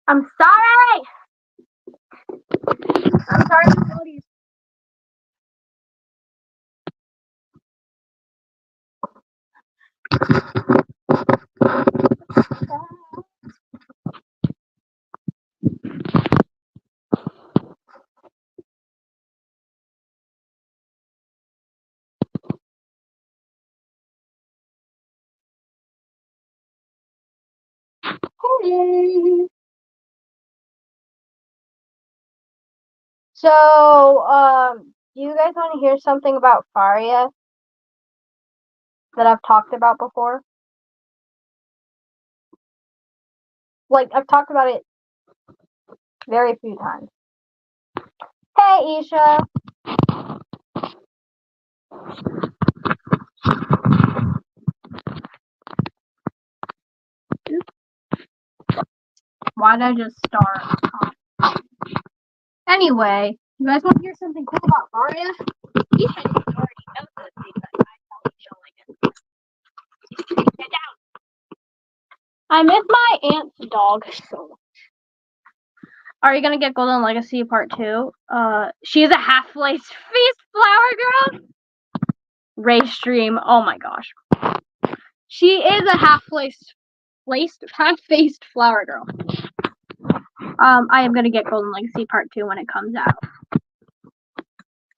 I'm sorry! I'm sorry for all these. Hey. So, do you guys want to hear something about Faria that I've talked about before? Like, I've talked about it very few times. Hey, Isha! Why'd I just start? Anyway, you guys want to hear something cool about Faria? Isha already knows this because I tell Isha like it. Get down! I miss my aunt's dog so much. Are you gonna get Golden Legacy Part 2? She's a half-laced face flower girl? Restream, oh my gosh. She is a half-faced flower girl. I am gonna get Golden Legacy Part 2 when it comes out.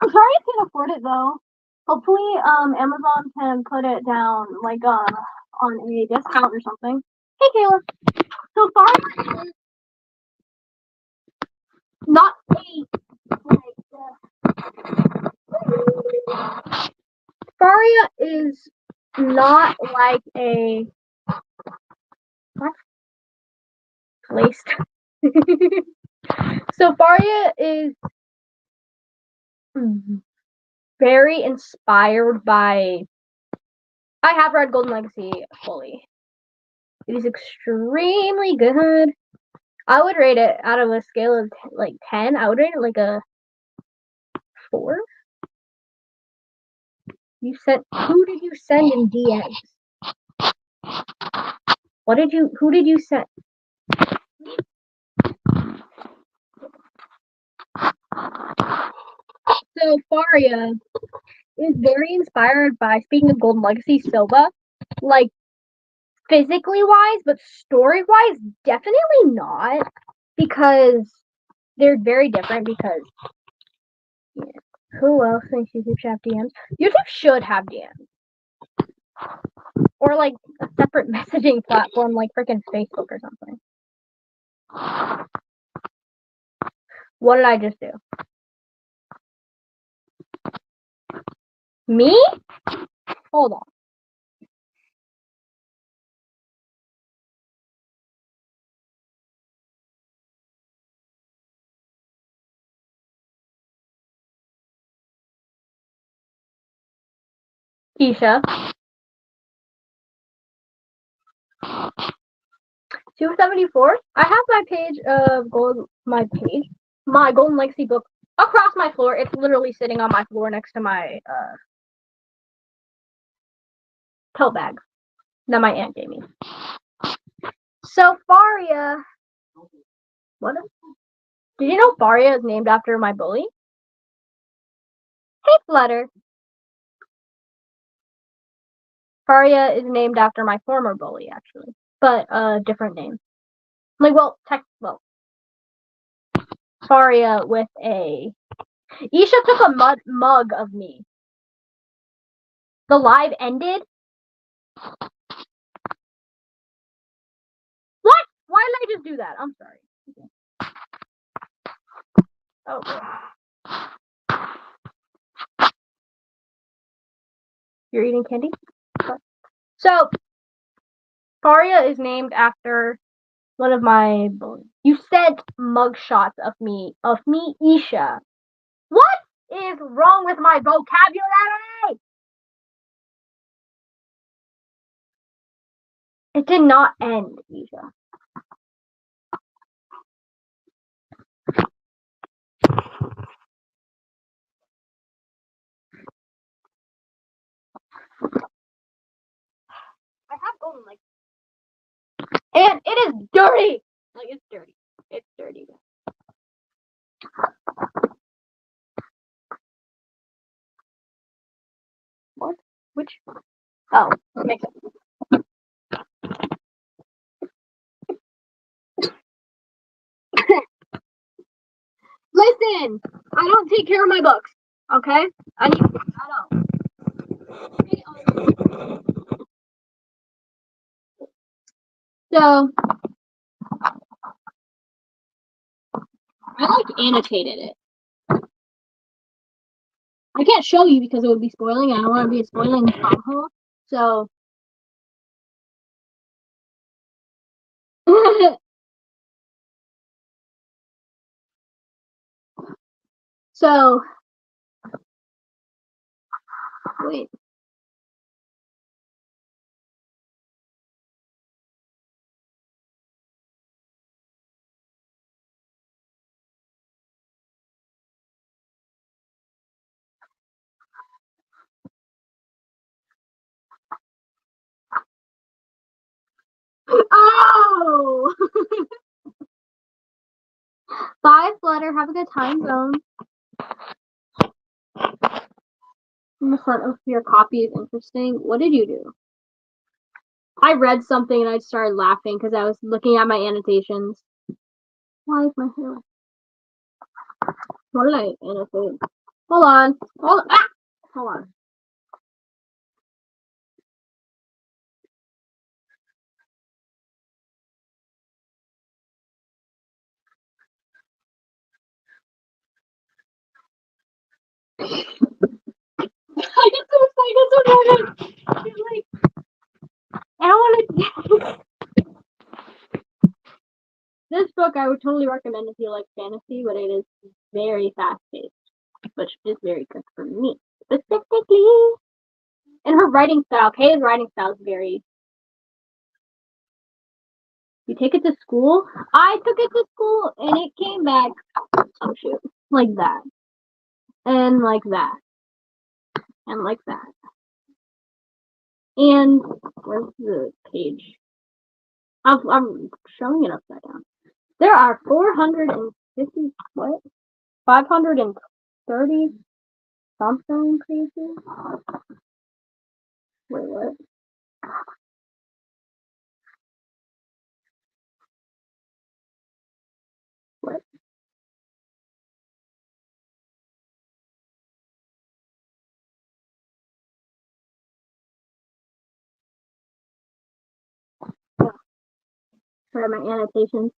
I'm sorry I can't afford it though. Hopefully, Amazon can put it down, like, on a discount or something. Hey, Kayla. So Faria is not Faria is not like a what? Laced. So Faria is very inspired by. I have read Golden Legacy fully. It is extremely good. I would rate it out of a scale of like 10. I would rate it like a 4. You sent. Who did you send in DMs? Who did you send? So Faria is very inspired by, speaking of Golden Legacy, Silva, like physically wise, but story wise, definitely not, because they're very different. Because who else thinks YouTube should have DMs? YouTube should have DMs, or like a separate messaging platform, like freaking Facebook or something. What did I just do? Me? Hold on. Keisha. 274. I have my page of my Golden Legacy book across my floor. It's literally sitting on my floor next to my tote bag that my aunt gave me. So Faria, what? Did you know Faria is named after my bully? Hey, Flutter. Faria is named after my former bully, actually, but a different name. Like, Faria with a. Isha took a mug of me. The live ended. What? Why did I just do that? I'm sorry. Oh. You're eating candy? So, Faria is named after one of my bullies. You sent mugshots of me, Isha. What is wrong with my vocabulary? It did not end, Isha. I have Golden Legacy. And it is dirty! Like, it's dirty. It's dirty. What? Which? Oh, makes sense. Listen, I don't take care of my books. Okay? I need. I don't. So I annotated it. I can't show you because it would be spoiling. I don't want to be a spoiling hole. So. So. Wait. Oh! 5 letter. Have a good time zone. In the front of your copy is interesting. What did you do? I read something and I started laughing because I was looking at my annotations. Why is my hair? What did I annotate? Hold on. Hold on. I get so excited sometimes. I don't want to. This book I would totally recommend if you like fantasy, but it is very fast paced, which is very good for me specifically. And her writing style, Kay's writing style is very. You take it to school. I took it to school and it came back. Oh shoot, like that, and like that, and like that. And where's the page? I'm showing it upside down. There are 450 what? 530 something pages. Wait, what? What? Where are my annotations?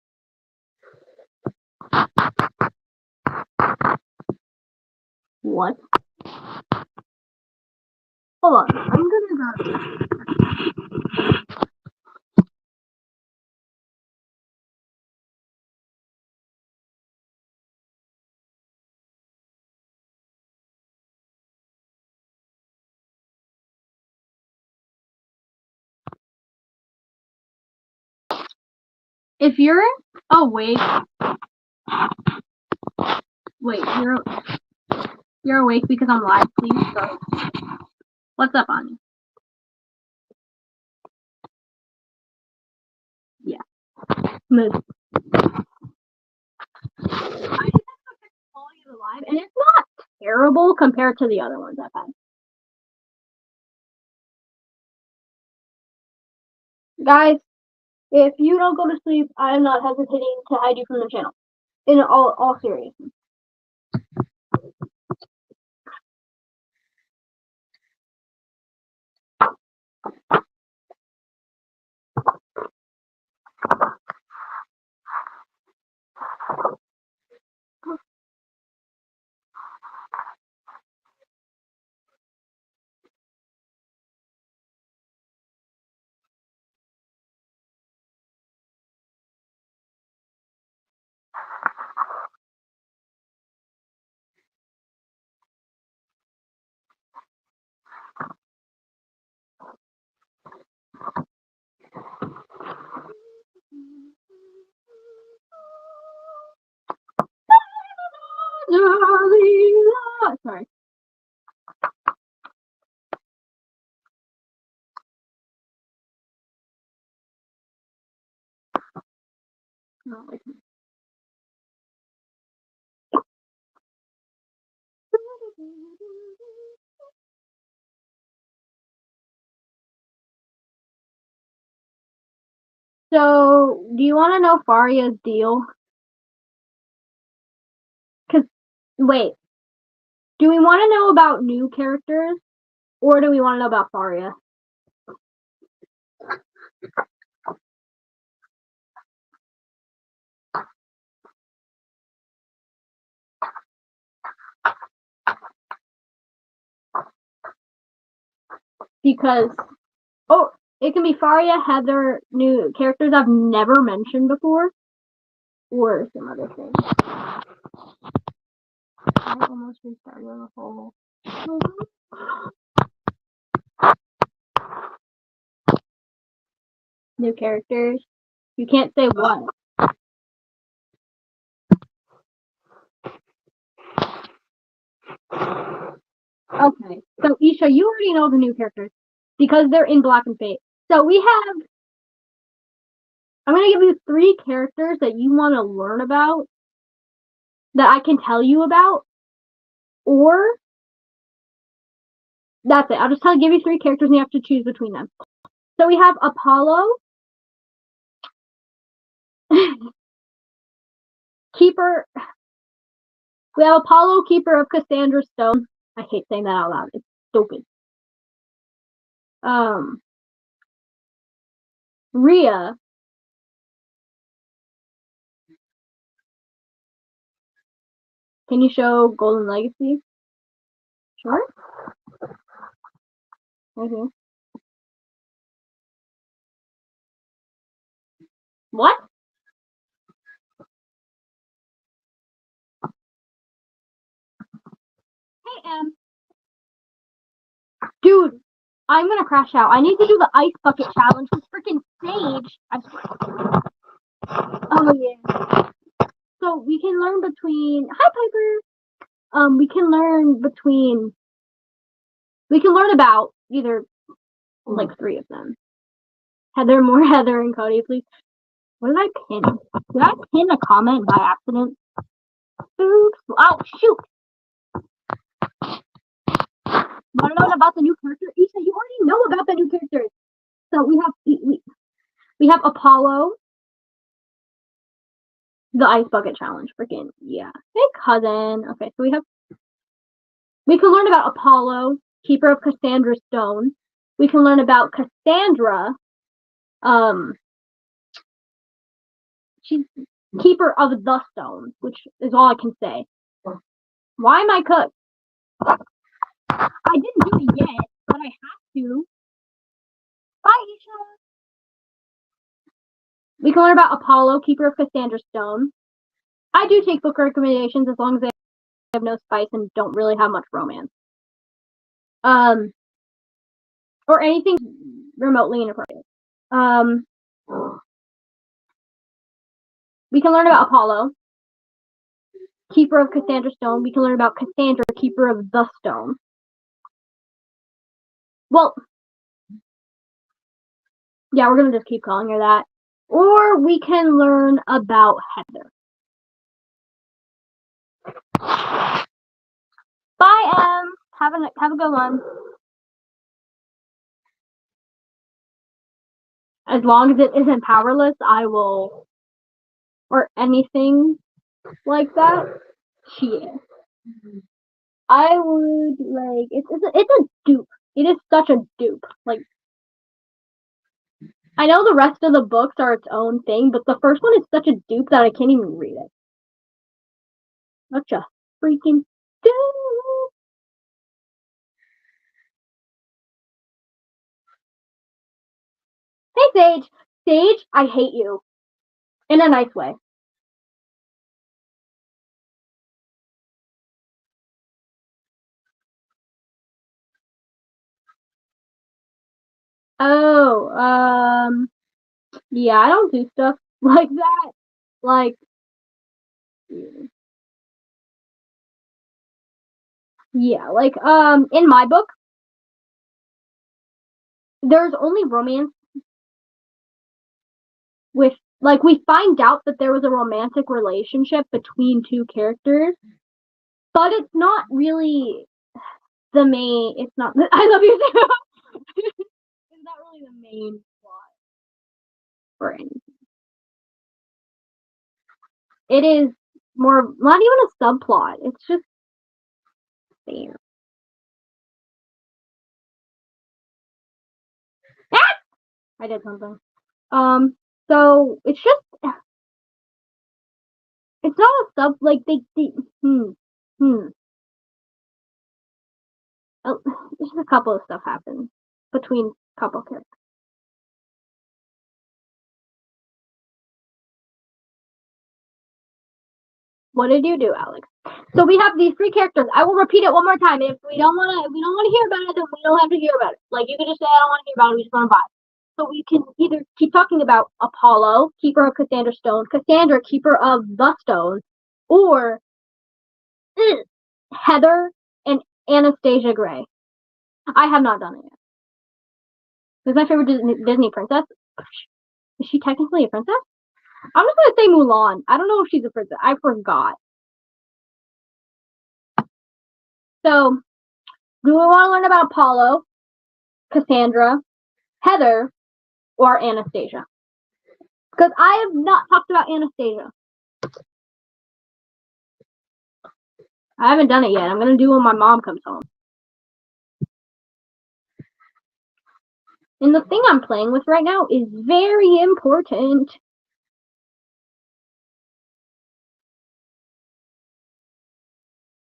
What? Hold on. I'm gonna go. If you're awake, wait, you're awake because I'm live, please. So, what's up, Anya? Yeah. Move. I just have to call you live, and it's not terrible compared to the other ones I've had. Guys, if you don't go to sleep, I am not hesitating to hide you from the channel. In all seriousness. Sorry. No, So, do you want to know Faria's deal? Wait, do we want to know about new characters, or do we want to know about Faria? Because, oh, it can be Faria, Heather, new characters I've never mentioned before, or some other thing. I almost restarted the whole. New characters. You can't say what. Okay, so Isha, you already know the new characters because they're in Black and Fate. So we have. I'm gonna give you 3 characters that you want to learn about that I can tell you about, or that's it. I'll just give you 3 characters and you have to choose between them. So we have Apollo, Keeper. We have Apollo, Keeper of Cassandra Stone. I hate saying that out loud. It's stupid. Rhea. Can you show Golden Legacy? Sure. Mm-hmm. What? Hey, dude, I'm gonna crash out. I need to do the ice bucket challenge with freaking Sage. I swear. Oh yeah. So we can learn between. Hi, Piper. We can learn between. We can learn about either like 3 of them. Heather, more Heather and Cody, please. What did I pin? Did I pin a comment by accident? Oops. Oh shoot. Want to know about the new character? Isha, you already know about the new characters. So we have Apollo, the ice bucket challenge. Freaking yeah. Hey cousin. Okay, so we can learn about Apollo, Keeper of Cassandra Stone. We can learn about Cassandra. She's Keeper of the Stone, which is all I can say. Why am I cooked? I didn't do it yet, but I have to. Bye, Isha. We can learn about Apollo, Keeper of Cassandra Stone. I do take book recommendations as long as they have no spice and don't really have much romance. Or anything remotely inappropriate. We can learn about Apollo, Keeper of Cassandra Stone. We can learn about Cassandra, Keeper of the Stone. Well, yeah, we're gonna just keep calling her that. Or we can learn about Heather. Bye, Em. Have a good one. As long as it isn't powerless, I will, or anything like that. Yeah. I would like it's a dupe. It is such a dupe. Like I know the rest of the books are its own thing, but the first one is such a dupe that I can't even read it. Such a freaking dupe. Hey Sage. Sage, I hate you. In a nice way. Oh, yeah, I don't do stuff like that. Like, yeah, like, in my book, there's only romance with, like, we find out that there was a romantic relationship between 2 characters, but it's not really the main, it's not, I love you too. It's not really the main plot. or anything. It is more, not even a subplot. It's just there. Ah! I did something. So it's just, it's not a sub, like, oh, there's a couple of stuff happens between a couple characters. What did you do, Alex? So we have these three characters. I will repeat it one more time. If we don't want to hear about it, then we don't have to hear about it. Like, you can just say, I don't want to hear about it. We just want to buy. So we can either keep talking about Apollo, keeper of Cassandra Stone, Cassandra, keeper of the Stone, or Heather and Anastasia Gray. I have not done it yet. Who's my favorite Disney princess? Is she technically a princess? I'm just gonna say Mulan. I don't know if she's a princess. I forgot. So, do we want to learn about Apollo, Cassandra, Heather, or Anastasia? Because I have not talked about Anastasia. I haven't done it yet. I'm gonna do it when my mom comes home. And the thing I'm playing with right now is very important.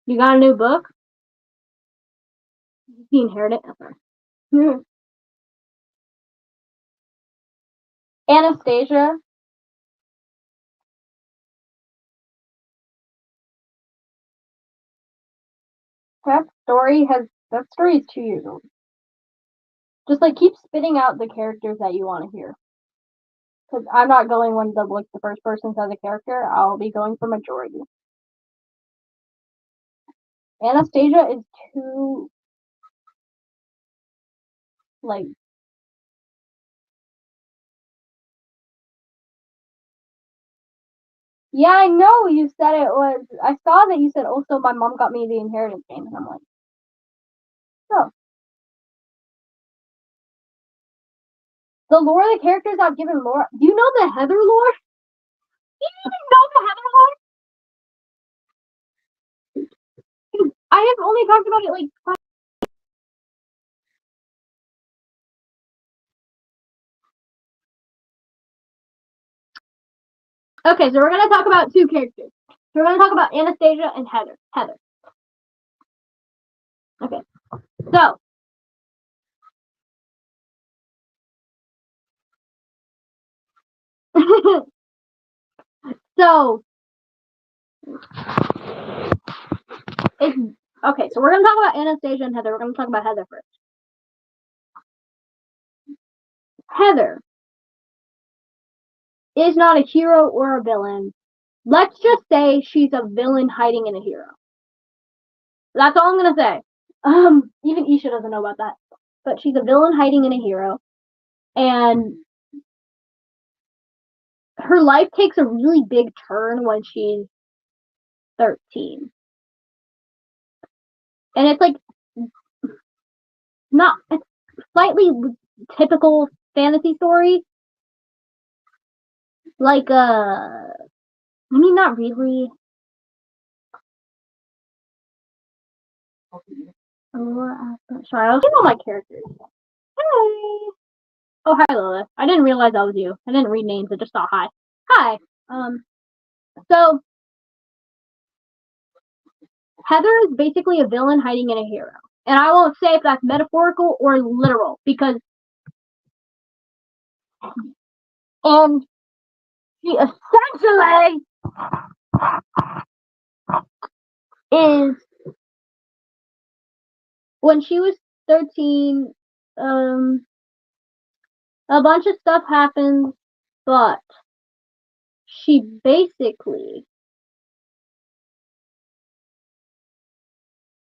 You got a new book? The Inheritance. Okay. Anastasia. That story is 2 years old. Just like keep spitting out the characters that you want to hear. Because I'm not going when the first person says a character. I'll be going for majority. Anastasia is too like. Yeah, I know you said it was. I saw that you said also my mom got me the Inheritance game, and I'm like, oh. The lore of the characters I've given lore. Do you know the Heather lore? Do you even know the Heather lore? I have only talked about it like 5. Okay, so we're gonna talk about 2 characters. So we're gonna talk about Anastasia and Heather. Okay. So so it's okay, so we're gonna talk about Anastasia and Heather. We're gonna talk about Heather first. Heather is not a hero or a villain. Let's just say she's a villain hiding in a hero. That's all I'm gonna say. Even Isha doesn't know about that. But she's a villain hiding in a hero. And her life takes a really big turn when she's 13. And it's like not it's slightly typical fantasy story. Like I mean not really. Sorry, I was looking at my characters. Hi. Oh, hi, Lola. I didn't realize that was you. I didn't read names. I just thought hi. Hi. So Heather is basically a villain hiding in a hero. And I won't say if that's metaphorical or literal because and she essentially is when she was 13, a bunch of stuff happens, but she basically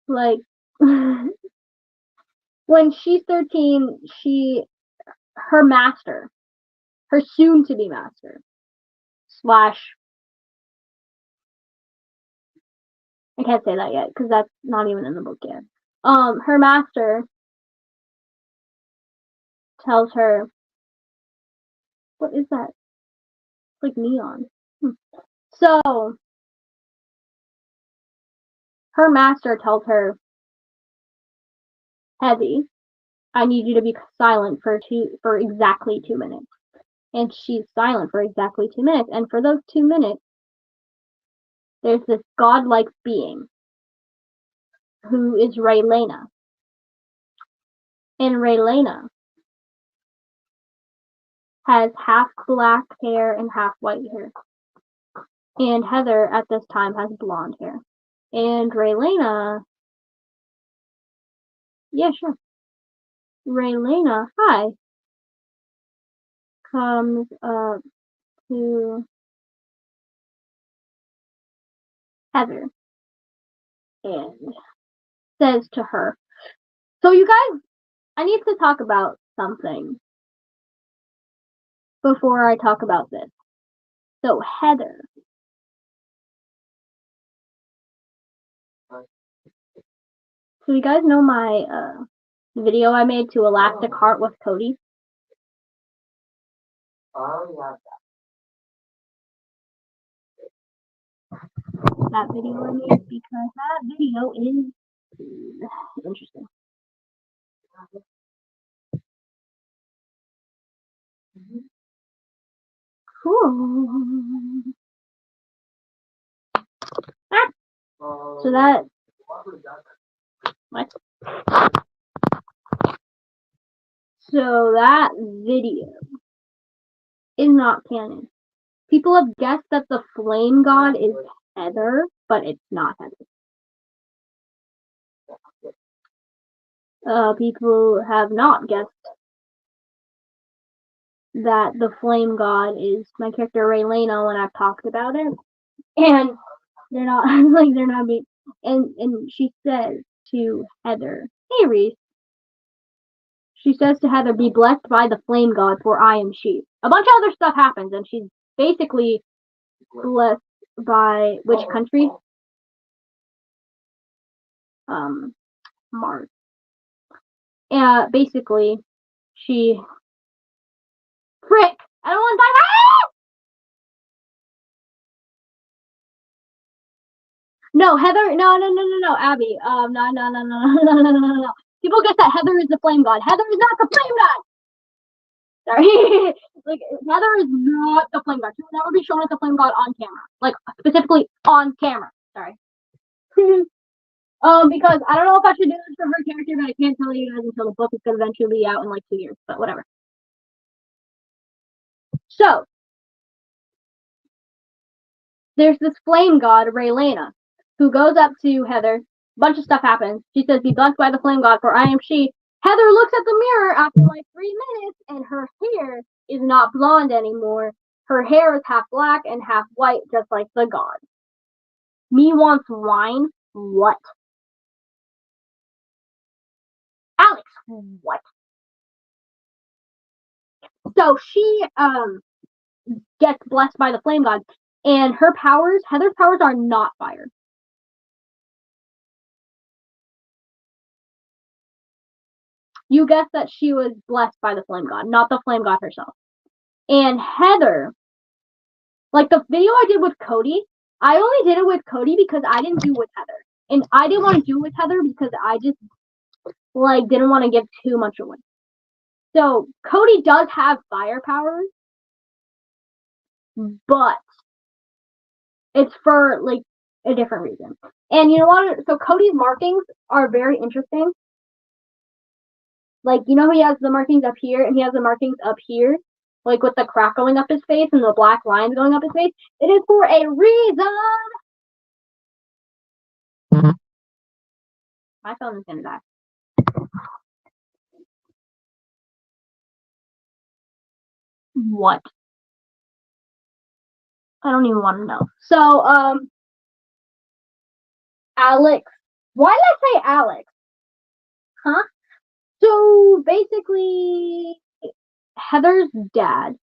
like when she's 13, her master, her soon to be master, slash I can't say that yet because that's not even in the book yet. Her master tells her, what is that? like neon. So her master tells her, Heavy, I need you to be silent for exactly 2 minutes. And she's silent for exactly 2 minutes. And for those 2 minutes, there's this godlike being who is Raylena. And Raylena has half black hair and half white hair. And Heather at this time has blonde hair. And Raylena, yeah, sure. Raylena, hi, comes up to Heather and says to her, so you guys, I need to talk about something before I talk about this. So Heather, so you guys know my video I made to Elastic Heart with Cody? Oh yeah. That video I made because that video is interesting. Cool. Ah. So that what? So that video is not canon. People have guessed that the flame god is Heather, but it's not Heather. People have not guessed that the flame god is my character Raylena when I've talked about it, and they're not like they're not being. And she says to Heather, "Hey Reese." She says to Heather, "Be blessed by the flame god, for I am she." A bunch of other stuff happens, and she's basically blessed by which country? Mars. Basically, she frick. I don't want to die. No, Heather. No, Abby. No. People guess that Heather is the flame god. Heather is not the flame god. Sorry. Like Heather is not the flame god. She will never be shown as the flame god on camera. Like specifically on camera. Sorry. Because I don't know if I should do this for her character, but I can't tell you guys until the book is gonna eventually be out in like 2 years. But whatever. So there's this flame god, Raylena, who goes up to Heather. A bunch of stuff happens. She says, "Be blessed by the flame god, for I am she." Heather looks at the mirror after like 3 minutes, and her hair is not blonde anymore. Her hair is half black and half white, just like the god. Me wants wine? What? Alex, what? So she gets blessed by the flame god, and her powers, Heather's powers, are not fire. You guess that she was blessed by the flame god, not the flame god herself. And Heather, like the video I did with Cody, I only did it with Cody because I didn't do it with Heather. And I didn't want to do it with Heather because I just like didn't want to give too much away. So Cody does have fire powers, but it's for like a different reason. And you know what? So Cody's markings are very interesting. Like, you know, he has the markings up here and he has the markings up here, like with the crack going up his face and the black lines going up his face. It is for a reason. My phone is gonna die. What? I don't even want to know. So, Alex. Why did I say Alex? Huh? So basically, Heather's dad.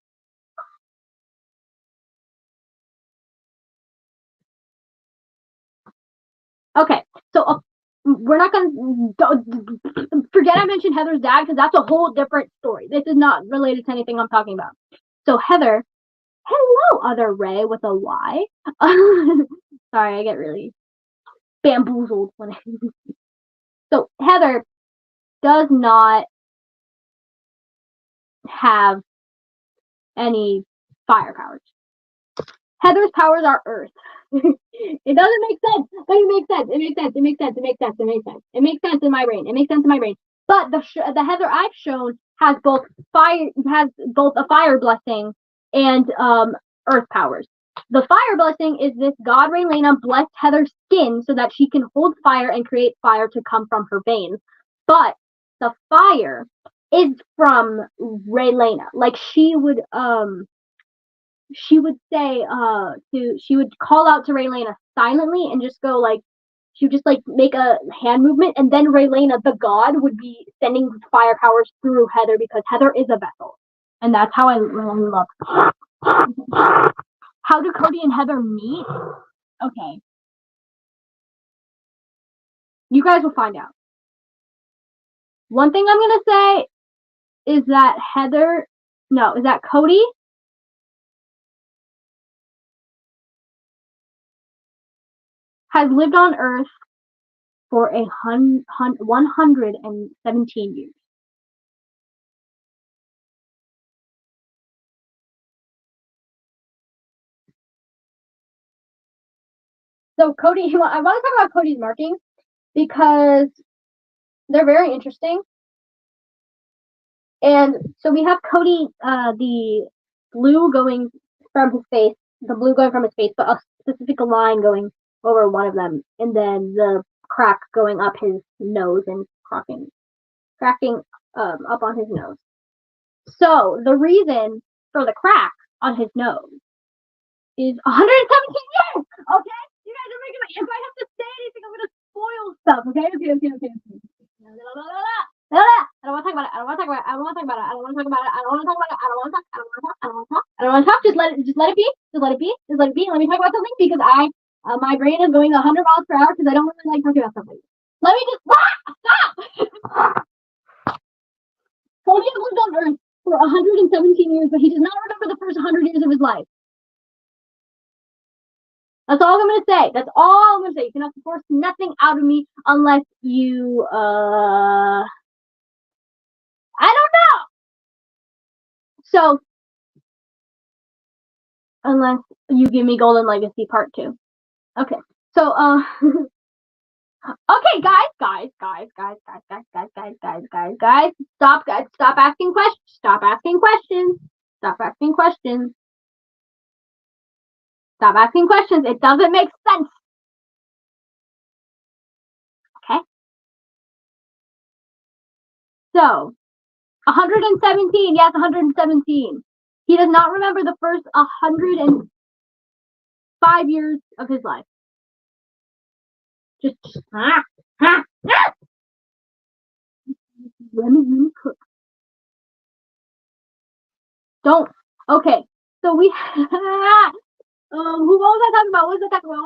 Okay, so we're not gonna forget I mentioned Heather's dad because that's a whole different story. This is not related to anything I'm talking about. So Heather Hello, other Ray with a Y. Sorry, I get really bamboozled when I. So Heather does not have any fire powers. Heather's powers are Earth. It doesn't make sense, but it makes sense. It makes sense. It makes sense. It makes sense. It makes sense. It makes sense in my brain. It makes sense in my brain. But the Heather I've shown has both a fire blessing and Earth powers. The fire blessing is this God Raylena blessed Heather's skin so that she can hold fire and create fire to come from her veins. But the fire is from Raylena. Like she would say she would call out to Raylena silently and just go like she would just like make a hand movement, and then Raylena the god would be sending fire powers through Heather because Heather is a vessel. And that's how I really love her. How do Cody and Heather meet? Okay. You guys will find out. One thing I'm gonna say is that Cody has lived on Earth for 117 years. So Cody, I want to talk about Cody's markings because they're very interesting. And so we have Cody, the blue going from his face, but a specific line going over one of them, and then the crack going up his nose and cracking up on his nose. So the reason for the crack on his nose is 117 years. Okay, you guys are making if I have to say anything, I'm gonna spoil stuff. Okay. I don't want to talk about it. I don't want to talk about it. I don't want to talk about it. I don't want to talk about it. I don't want to talk about it. I don't want to talk. I don't want to talk. I don't want to talk. I don't want to talk. Just let it be. Just let it be. Just let it be. Let me talk about something because my brain is going 100 miles per hour because I don't really like talking about something. Let me just stop. Cody has lived on Earth for 117 years, but he does not remember the first 100 years of his life. That's all I'm gonna say. That's all I'm gonna say. You cannot force nothing out of me unless you I don't know. So unless you give me Golden Legacy Part 2. Okay. So okay, guys. Stop asking questions. Stop asking questions. Stop asking questions. Stop asking questions. It doesn't make sense. Okay. So 117. Yes, 117. He does not remember the first 105 years of his life. Just let me cook. Don't. Okay. So we who was I talking about? What was I talking about?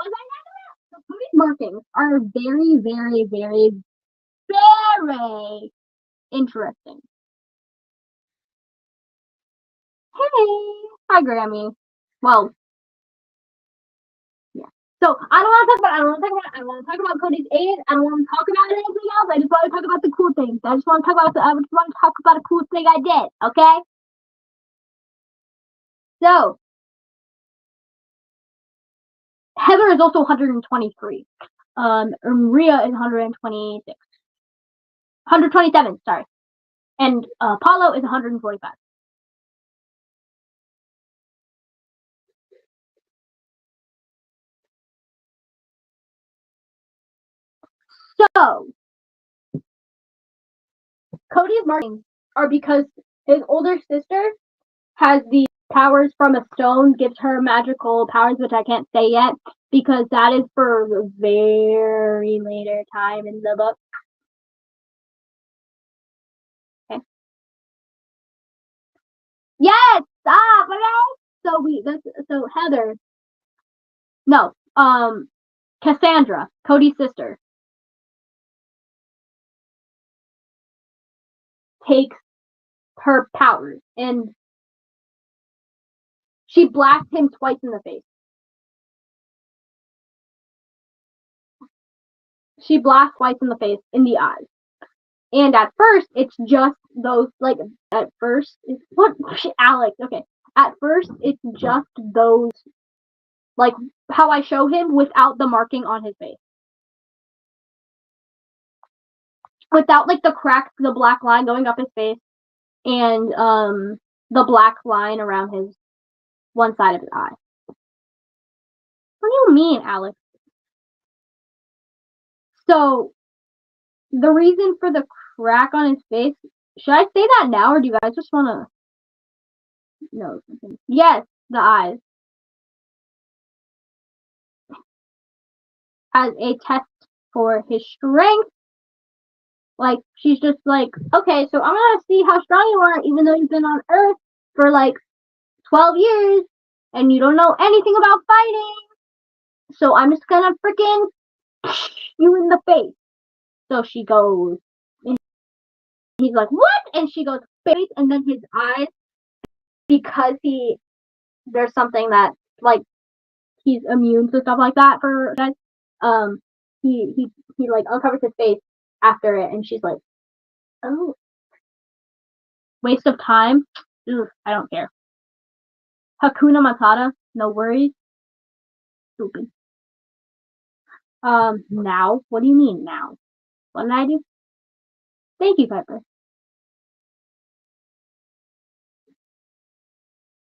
So Cody's markings are very, very, very, very interesting. Hey, hi Grammy. Well, yeah. So I don't want to talk about. I don't want to talk about. I don't want to talk about Cody's age. I don't want to talk about anything else. I just want to talk about the cool things. I just want to talk about. I just want to talk about a cool thing I did. Okay. So Heather is also 123. Maria is 126. 127. Sorry. And Apollo is 145. So Cody's markings are because his older sister has the powers from a stone, gives her magical powers, which I can't say yet because that is for a very later time in the book. Okay. Yes, stop. Okay. So Heather. No, Cassandra, Cody's sister, takes her powers and She blasts him twice in the face. She blasts twice in the face, in the eyes. And at first, it's just those, like, at first, it's, what, Alex, okay. At first, it's just those, like, how I show him without the marking on his face. Without, like, the crack, the black line going up his face, and, the black line around his, one side of his eye. What do you mean, Alex? So, the reason for the crack on his face, should I say that now, or do you guys just want to know something? Yes, the eyes. As a test for his strength. Like, she's just like, okay, so I'm gonna see how strong you are, even though you've been on Earth for, like, 12 years, and you don't know anything about fighting. So I'm just gonna freaking you in the face. So she goes, and he's like, what? And she goes, face, and then his eyes, because there's something that, like, he's immune to stuff like that for guys. He like uncovers his face after it, and she's like, oh, waste of time. Ugh, I don't care. Hakuna Matata, no worries. Stupid. Now? What do you mean now? What did I do? Thank you, Pepper.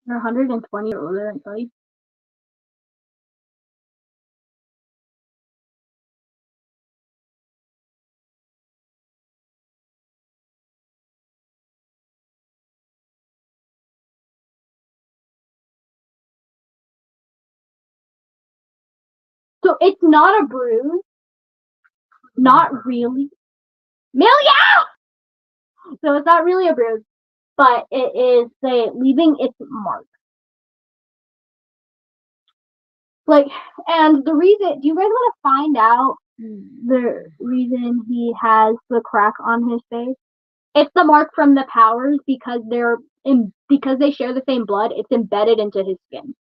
You're 120 or older than 30. So it's not a bruise. Not really. Meow! So it's not really a bruise, but it is leaving its mark. Like, and the reason, do you guys want to find out the reason he has the crack on his face? It's the mark from the powers, because because they share the same blood, it's embedded into his skin.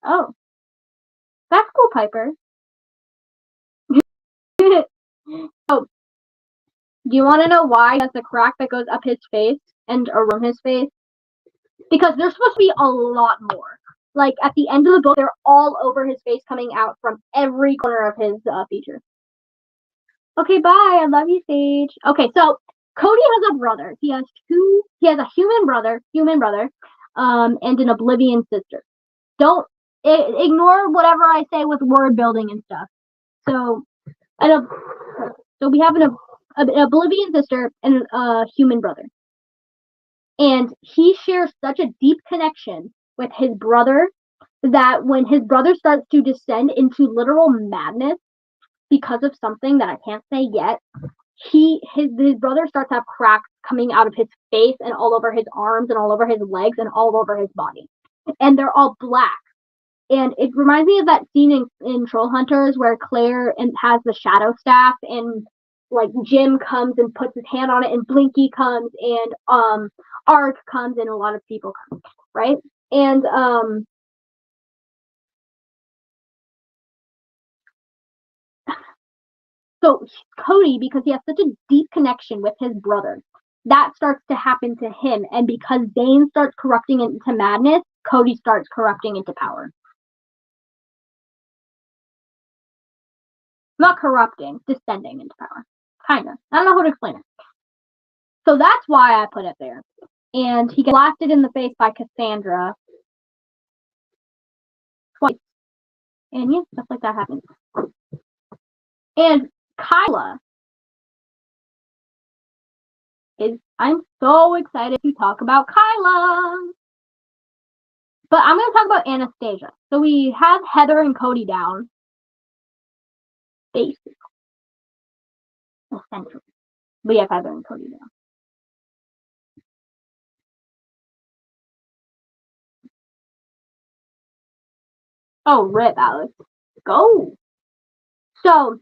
Oh. That's cool, Piper. So, do you want to know why he has the crack that goes up his face and around his face? Because there's supposed to be a lot more. Like, at the end of the book, they're all over his face, coming out from every corner of his feature. Okay, bye. I love you, Sage. Okay, so Cody has a brother. He has a human brother, and an Oblivion sister. Don't ignore whatever I say with word building and stuff. So, we have an Oblivion sister and a human brother. And he shares such a deep connection with his brother that when his brother starts to descend into literal madness because of something that I can't say yet, his brother starts to have cracks coming out of his face and all over his arms and all over his legs and all over his body. And they're all black. And it reminds me of that scene in Troll Hunters where Claire has the shadow staff, and, like, Jim comes and puts his hand on it, and Blinky comes, and Ark comes, and a lot of people come, right? And so Cody, because he has such a deep connection with his brother, that starts to happen to him, and because Zane starts corrupting into madness, Cody starts corrupting into power. Not corrupting, descending into power. Kinda. I don't know how to explain it. So that's why I put it there. And he gets blasted in the face by Cassandra twice. And yeah, stuff like that happens. And Kyla I'm so excited to talk about Kyla. But I'm going to talk about Anastasia. So we have Heather and Cody down. Basically. Essentially. We have Heather and Cody down. Oh, rip, Alex. Go. So,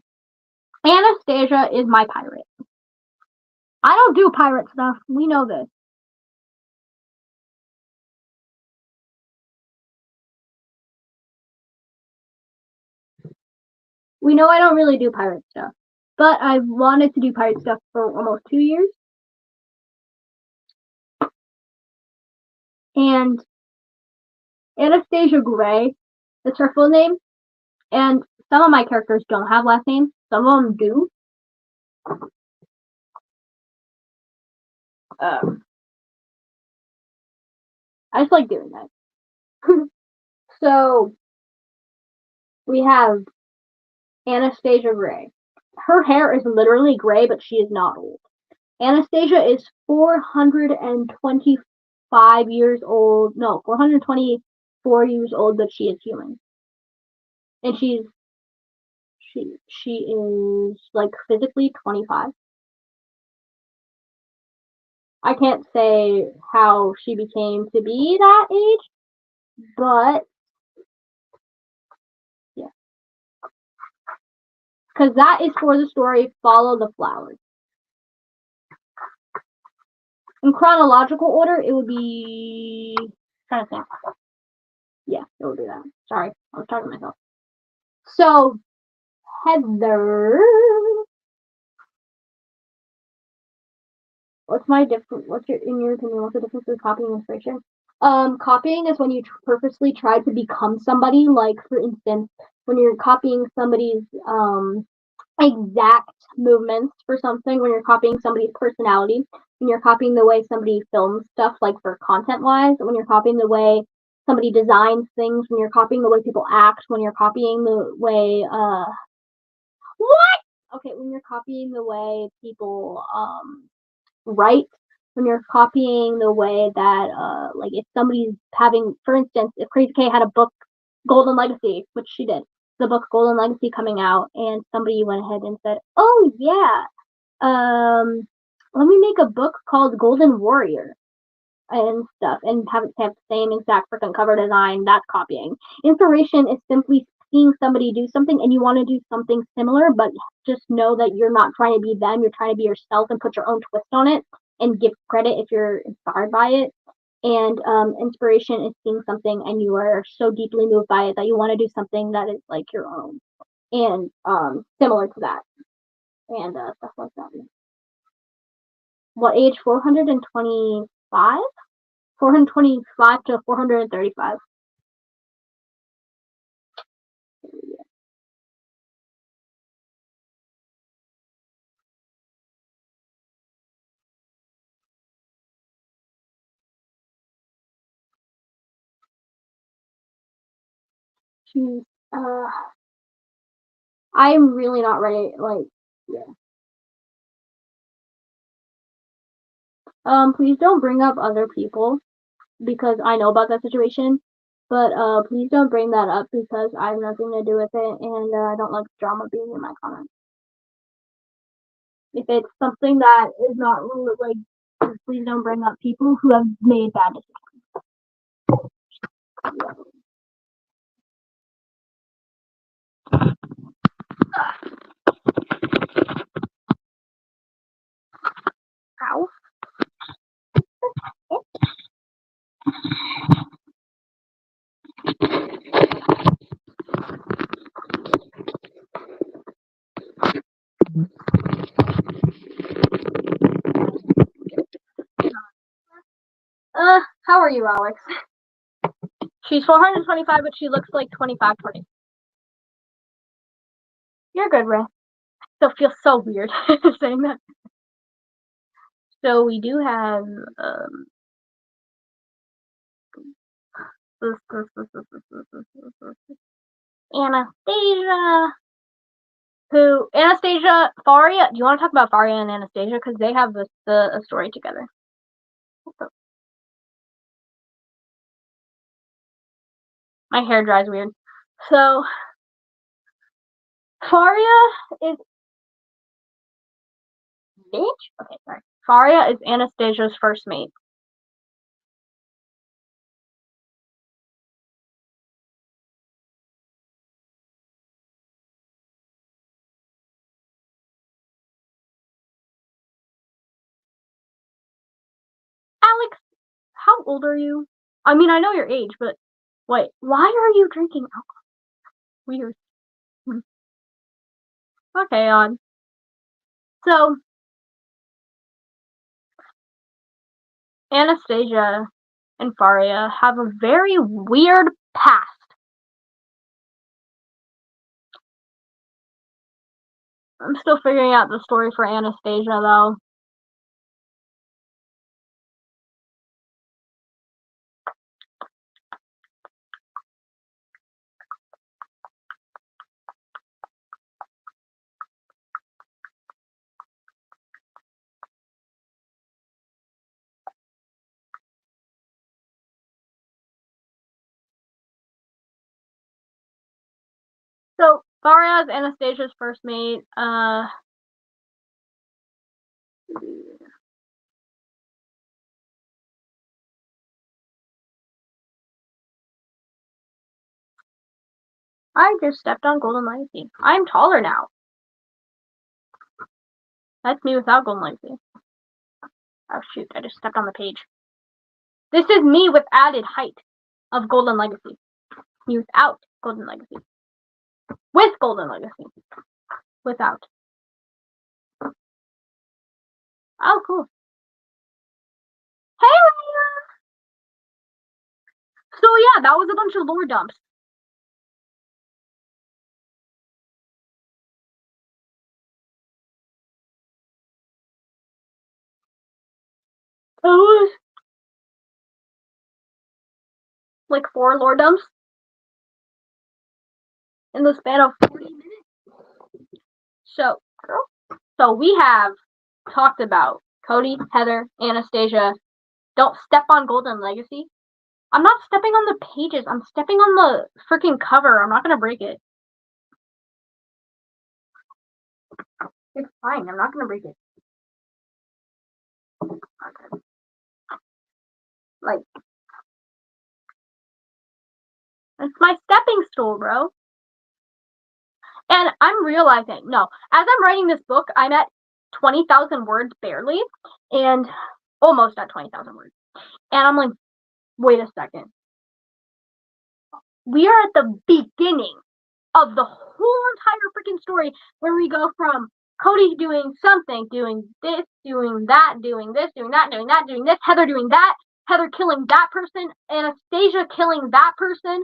Anastasia is my pirate. I don't do pirate stuff. We know this. we know I don't really do pirate stuff, but I've wanted to do pirate stuff for almost 2 years. And Anastasia Gray is her full name, and some of my characters don't have last names. Some of them do. I just like doing that. So we have Anastasia Gray. Her hair is literally gray, but she is not old. Anastasia is 425 years old. No, 424 years old, but she is human. And she is like physically 25. I can't say how she became to be that age, but yeah. Because that is for the story Follow the Flowers. In chronological order, it would be. Trying to think. Yeah, it would do that. Sorry, I was talking to myself. So, Heather. In your opinion, what's the difference between copying and inspiration? Copying is when you purposely try to become somebody. Like, for instance, when you're copying somebody's exact movements for something, when you're copying somebody's personality, when you're copying the way somebody films stuff, like for content wise, when you're copying the way somebody designs things, when you're copying the way people act, when you're copying the way what? Okay, when you're copying the way people write, when you're copying the way that like if somebody's having, for instance, if Crazy K had a book, Golden Legacy, which she did, the book Golden Legacy coming out, and somebody went ahead and said, "Oh yeah, let me make a book called Golden Warrior and stuff," and have it have the same exact freaking cover design. That's copying. Inspiration is simply seeing somebody do something and you want to do something similar, but just know that you're not trying to be them. You're trying to be yourself and put your own twist on it and give credit if you're inspired by it. And inspiration is seeing something and you are so deeply moved by it that you want to do something that is like your own and similar to that and stuff like that. What age? 425? 425 to 435. She's I'm really not ready. Like, yeah. Please don't bring up other people because I know about that situation. But please don't bring that up because I have nothing to do with it, and I don't like drama being in my comments. If it's something that is not really like, please don't bring up people who have made bad decisions. Ow. How are you, Alex? She's 425, but she looks like 25, 20. You're good, Ray. Still feels so weird saying that. So we do have Anastasia. Anastasia, Faria. Do you want to talk about Faria and Anastasia because they have a story together? My hair dries weird. So Faria is bitch. Okay, sorry. Faria is Anastasia's first mate. Alex, how old are you? I mean, I know your age, but wait, why are you drinking alcohol? Weird. Okay, on. So, Anastasia and Faria have a very weird past. I'm still figuring out the story for Anastasia, though. So, Faria is Anastasia's first mate. I just stepped on Golden Legacy. I'm taller now. That's me without Golden Legacy. Oh shoot, I just stepped on the page. This is me with added height of Golden Legacy. Me without Golden Legacy. With Golden Legacy. Without. Oh, cool. Hey, Leia! So yeah, that was a bunch of lore dumps. It was like 4 lore dumps in the span of 40 minutes. So we have talked about Cody, Heather, Anastasia. Don't step on Golden Legacy. I'm not stepping on the pages. I'm stepping on the freaking cover. I'm not gonna break it. It's fine. I'm not gonna break it. Okay. Like, it's my stepping stool, bro. And I'm realizing, no, as I'm writing this book, I'm at 20,000 words barely, and almost at 20,000 words. And I'm like, wait a second. We are at the beginning of the whole entire freaking story where we go from Cody doing something, doing this, doing that, doing this, doing that, doing that, doing this, Heather doing that, Heather killing that person, Anastasia killing that person,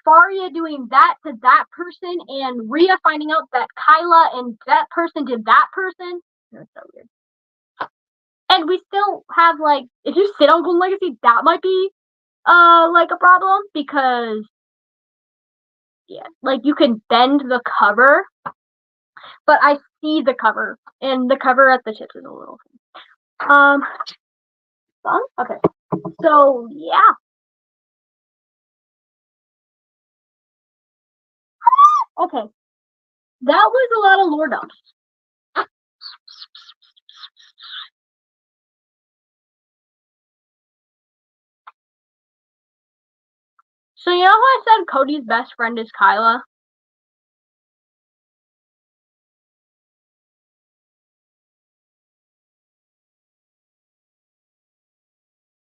Faria doing that to that person, and Rhea finding out that Kyla and that person did that person. That's so weird. And we still have, like, if you sit on Golden Legacy, that might be like a problem, because yeah, like, you can bend the cover, but I see the cover, and the cover at the tips is a little fun. Okay. So yeah. Okay. That was a lot of lore dumps. So you know how I said Cody's best friend is Kyla?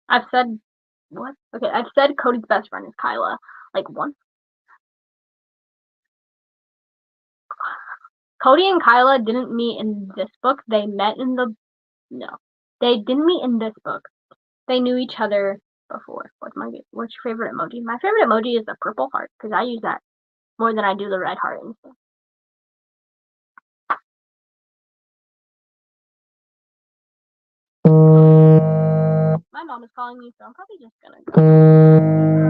I've said what? Okay, I've said Cody's best friend is Kyla like once. Cody and Kyla didn't meet in this book. They met in the They didn't meet in this book. They knew each other before. What's your favorite emoji? My favorite emoji is the purple heart, because I use that more than I do the red heart and stuff. My mom is calling me, so I'm probably just gonna go.